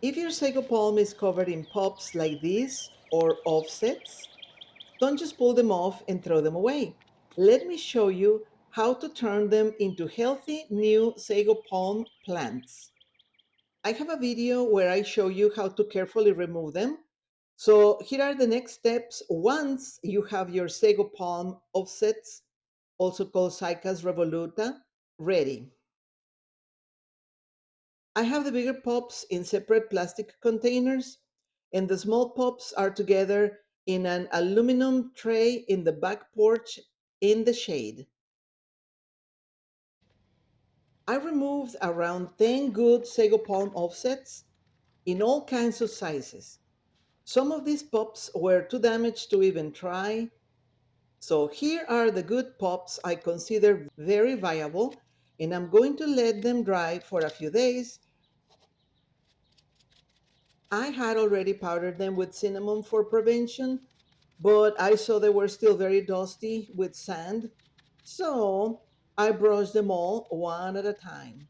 If your sago palm is covered in pops like this or offsets, don't just pull them off and throw them away. Let me show you how to turn them into healthy new sago palm plants. I have a video where I show you how to carefully remove them. So here are the next steps once you have your sago palm offsets, also called Cycas Revoluta, ready. I have the bigger pops in separate plastic containers, and the small pops are together in an aluminum tray in the back porch in the shade. I removed around 10 good sago palm offsets in all kinds of sizes. Some of these pops were too damaged to even try, so here are the good pops I consider very viable, and I'm going to let them dry for a few days. I had already powdered them with cinnamon for prevention, but I saw they were still very dusty with sand, so I brushed them all one at a time.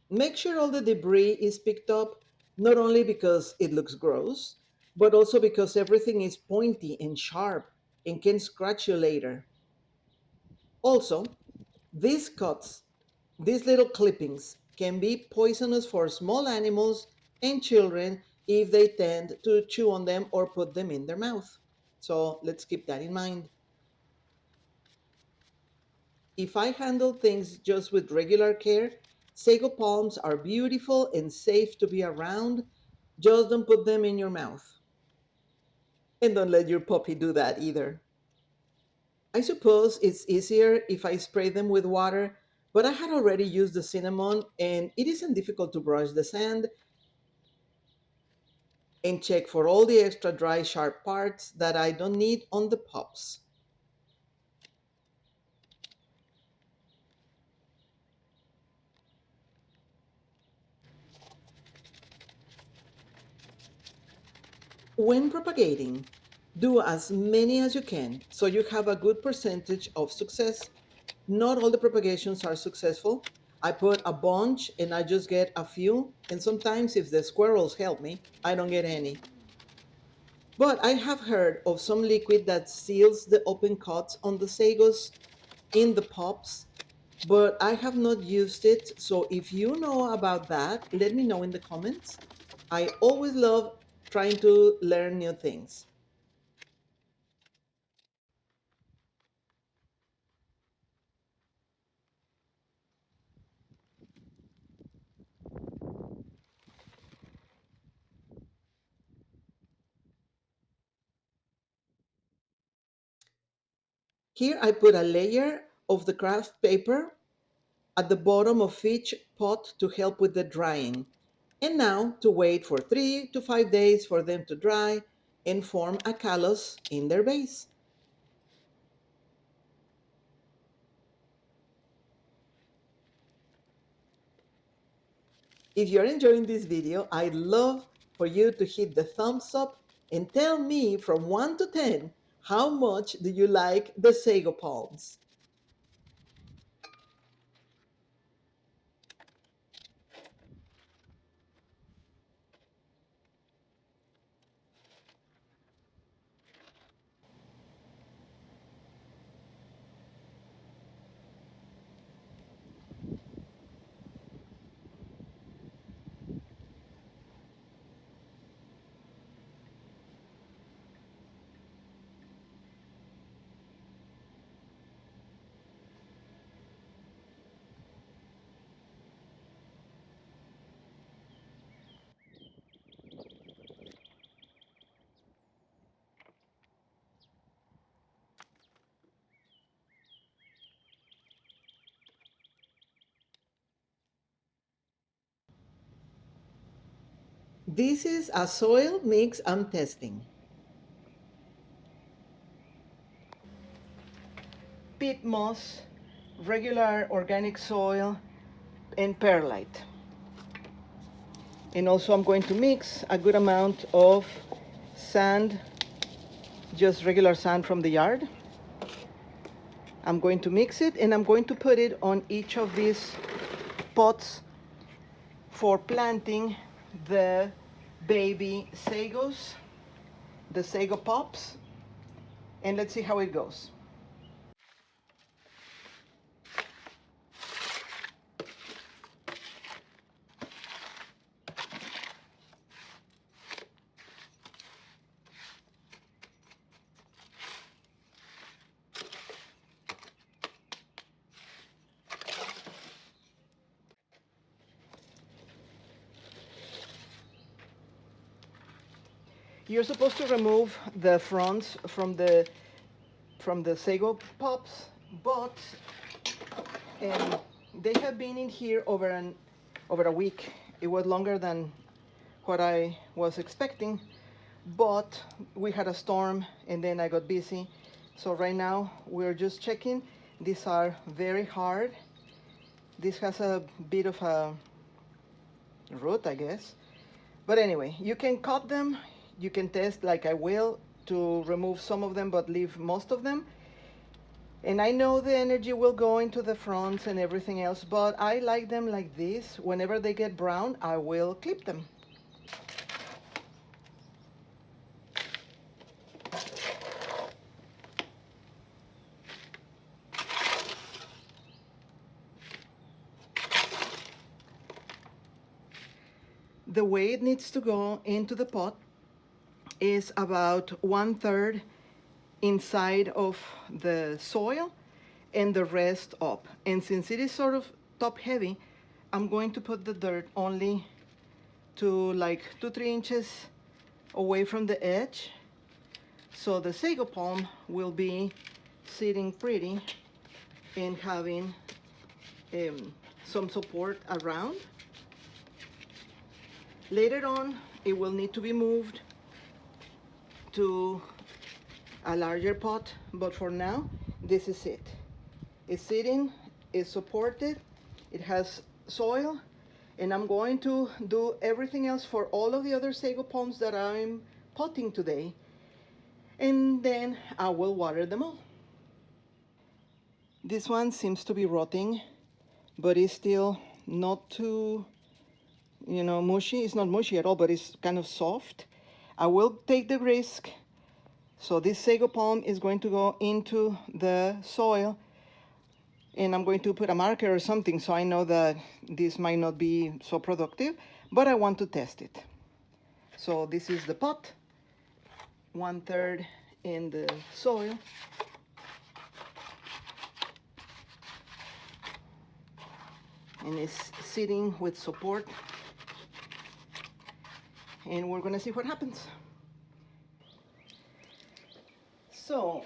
Make sure all the debris is picked up, not only because it looks gross, but also because everything is pointy and sharp and can scratch you later. Also, these cuts, these little clippings, can be poisonous for small animals and children if they tend to chew on them or put them in their mouth. So let's keep that in mind. If I handle things just with regular care, sago palms are beautiful and safe to be around. Just don't put them in your mouth. And don't let your puppy do that either. I suppose it's easier if I spray them with water, but I had already used the cinnamon and it isn't difficult to brush the sand and check for all the extra dry, sharp parts that I don't need on the pups. When propagating, do as many as you can so you have a good percentage of success. Not all the propagations are successful. I put a bunch and I just get a few, and sometimes if the squirrels help me, I don't get any. But I have heard of some liquid that seals the open cuts on the sagos in the pops, but I have not used it. So if you know about that, let me know in the comments. I always love trying to learn new things. Here I put a layer of the craft paper at the bottom of each pot to help with the drying. And now to wait for 3 to 5 days for them to dry and form a callus in their base. If you're enjoying this video, I'd love for you to hit the thumbs up and tell me from 1 to 10 how much do you like the Sago Palms. This is a soil mix I'm testing. Peat moss, regular organic soil, and perlite. And also I'm going to mix a good amount of sand, just regular sand from the yard. I'm going to mix it and I'm going to put it on each of these pots for planting the baby sagos, the Sago Pups, and let's see how it goes. You're supposed to remove the fronds from the Sago Pups, but they have been in here over a week. It was longer than what I was expecting, but we had a storm and then I got busy. So right now we're just checking. These are very hard. This has a bit of a root, I guess. But anyway, you can cut them. You can test like I will to remove some of them but leave most of them. And I know the energy will go into the fronds and everything else, but I like them like this. Whenever they get brown, I will clip them. The way it needs to go into the pot is about 1/3 inside of the soil and the rest up. And since it is sort of top heavy, I'm going to put the dirt only to like 2-3 inches away from the edge. So the Sago Palm will be sitting pretty and having some support around. Later on, it will need to be moved to a larger pot, but for now, this is it. It's sitting, it's supported, it has soil, and I'm going to do everything else for all of the other Sago Palms that I'm potting today, and then I will water them all. This one seems to be rotting, but it's still not too, mushy. It's not mushy at all, but it's kind of soft. I will take the risk. So this Sago Palm is going to go into the soil, and I'm going to put a marker or something so I know that this might not be so productive, but I want to test it. So this is the pot, 1/3 in the soil. And it's sitting with support. And we're gonna see what happens. So,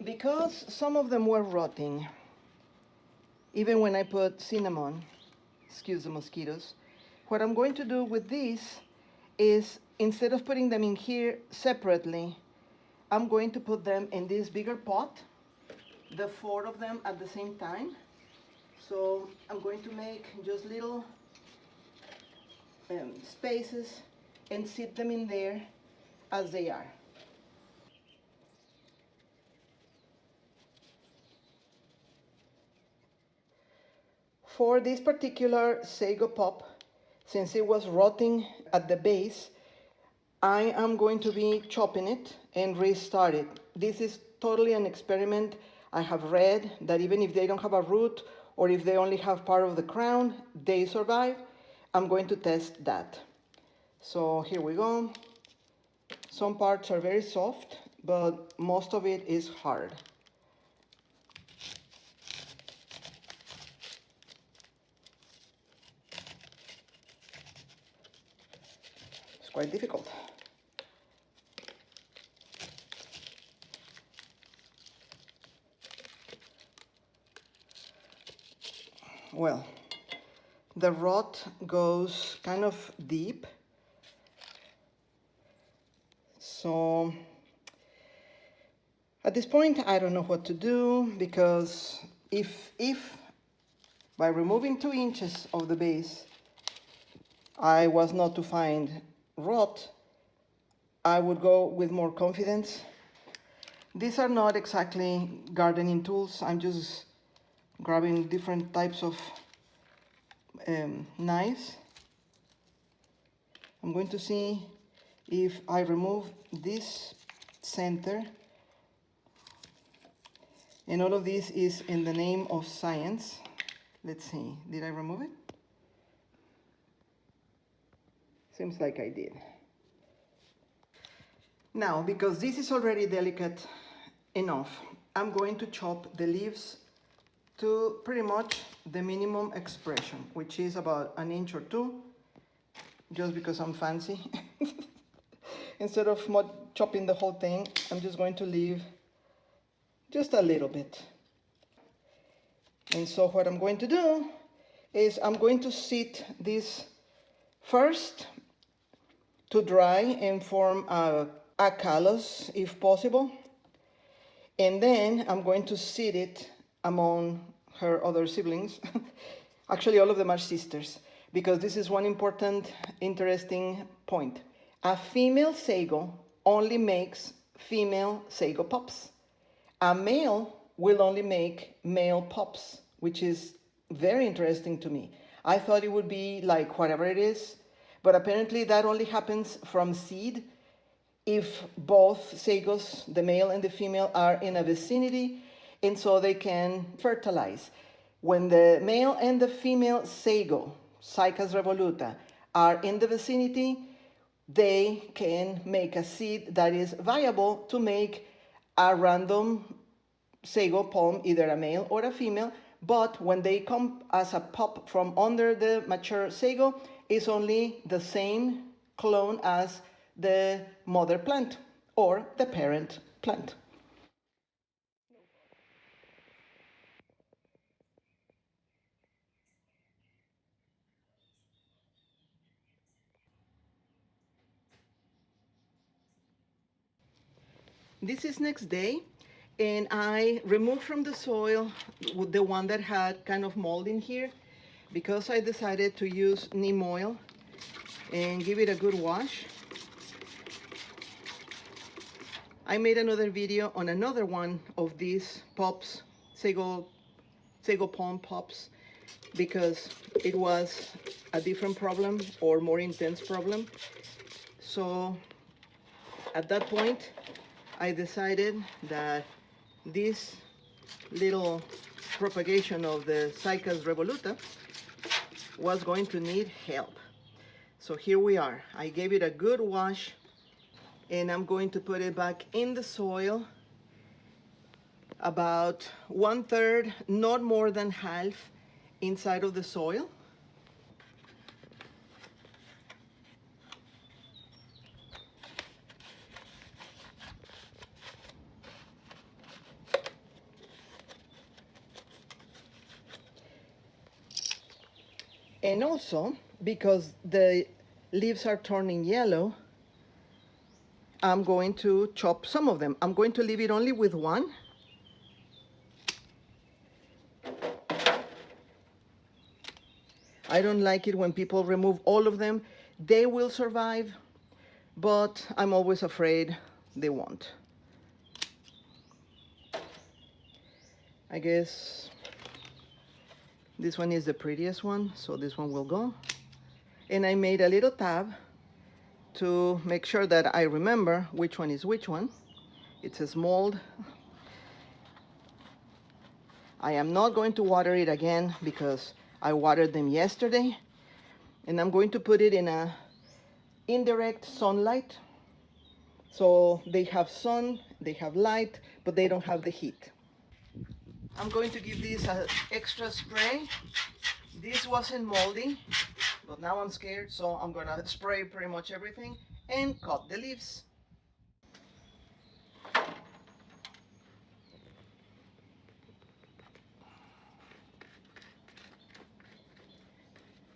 because some of them were rotting, even when I put cinnamon, excuse the mosquitoes, what I'm going to do with these is, instead of putting them in here separately, I'm going to put them in this bigger pot, the 4 of them at the same time. So I'm going to make just little spaces and sit them in there as they are. For this particular Sago Pop, since it was rotting at the base, I am going to be chopping it and restart it. This is totally an experiment. I have read that even if they don't have a root, or if they only have part of the crown, they survive. I'm going to test that. So here we go. Some parts are very soft, but most of it is hard. It's quite difficult. Well, the rot goes kind of deep. So at this point, I don't know what to do, because if by removing 2 inches of the base, I was not to find rot, I would go with more confidence. These are not exactly gardening tools. I'm just grabbing different types of knives. I'm going to see if I remove this center, and all of this is in the name of science. Let's see, did I remove it? Seems like I did. Now, because this is already delicate enough, I'm going to chop the leaves to pretty much the minimum expression, which is about 1 inch or 2, just because I'm fancy. Instead of chopping the whole thing, I'm just going to leave just a little bit. And so what I'm going to do is I'm going to sit this first to dry and form a callus if possible. And then I'm going to sit it among her other siblings. Actually, all of them are sisters, because this is one important, interesting point. A female sago only makes female sago pups. A male will only make male pups, which is very interesting to me. I thought it would be like whatever it is, but apparently that only happens from seed if both sagos, the male and the female, are in a vicinity, and so they can fertilize. When the male and the female sago, Cycas Revoluta, are in the vicinity, they can make a seed that is viable to make a random sago palm, either a male or a female. But when they come as a pup from under the mature sago, it's only the same clone as the mother plant or the parent plant. This is next day, and I removed from the soil the one that had kind of mold in here, because I decided to use neem oil and give it a good wash. I made another video on another one of these Pups, Sago Palm Pups, because it was a different problem or more intense problem. So at that point, I decided that this little propagation of the Cycas Revoluta was going to need help. So here we are. I gave it a good wash, and I'm going to put it back in the soil, about 1/3, not more than half, inside of the soil. And also, because the leaves are turning yellow, I'm going to chop some of them. I'm going to leave it only with one. I don't like it when people remove all of them. They will survive, but I'm always afraid they won't. I guess this one is the prettiest one, so this one will go. And I made a little tab to make sure that I remember which one is which one. It says mold. I am not going to water it again because I watered them yesterday, and I'm going to put it in a indirect sunlight. So they have sun, they have light, but they don't have the heat. I'm going to give this an extra spray. This wasn't moldy, but now I'm scared, so I'm gonna spray pretty much everything and cut the leaves.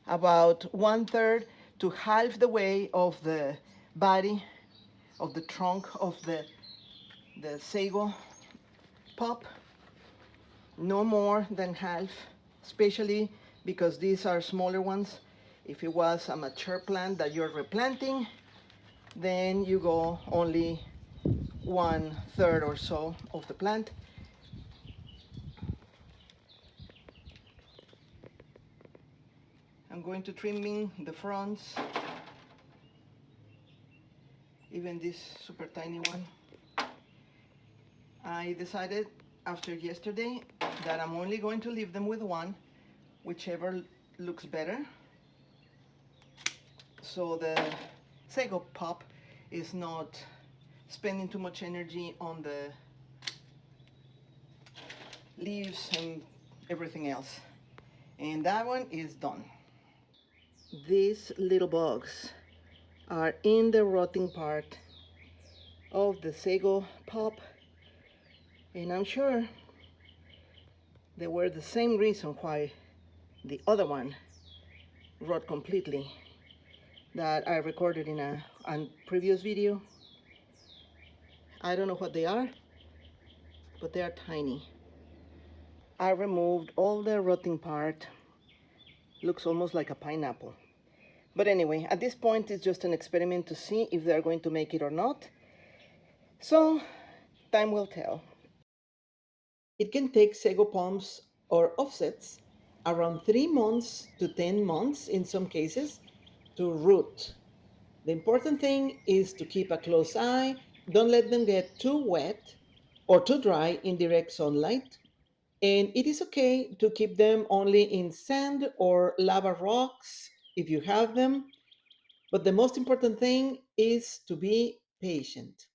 About 1/3 to half the way of the body, of the trunk of the sago pop. No more than half, especially because these are smaller ones. If it was a mature plant that you're replanting, then you go only 1/3 or so of the plant. I'm going to trimming the fronds even this super tiny one. I decided after yesterday that I'm only going to leave them with one, whichever looks better. So the Sago Pop is not spending too much energy on the leaves and everything else. And that one is done. These little bugs are in the rotting part of the Sago Pop, and I'm sure they were the same reason why the other one rot completely that I recorded in a previous video. I don't know what they are, but they are tiny. I removed all the rotting part. Looks almost like a pineapple. But anyway, at this point it's just an experiment to see if they're going to make it or not. So, time will tell. It can take Sago palms or offsets around 3 months to 10 months in some cases to root. The important thing is to keep a close eye. Don't let them get too wet or too dry in direct sunlight. And it is okay to keep them only in sand or lava rocks if you have them. But the most important thing is to be patient.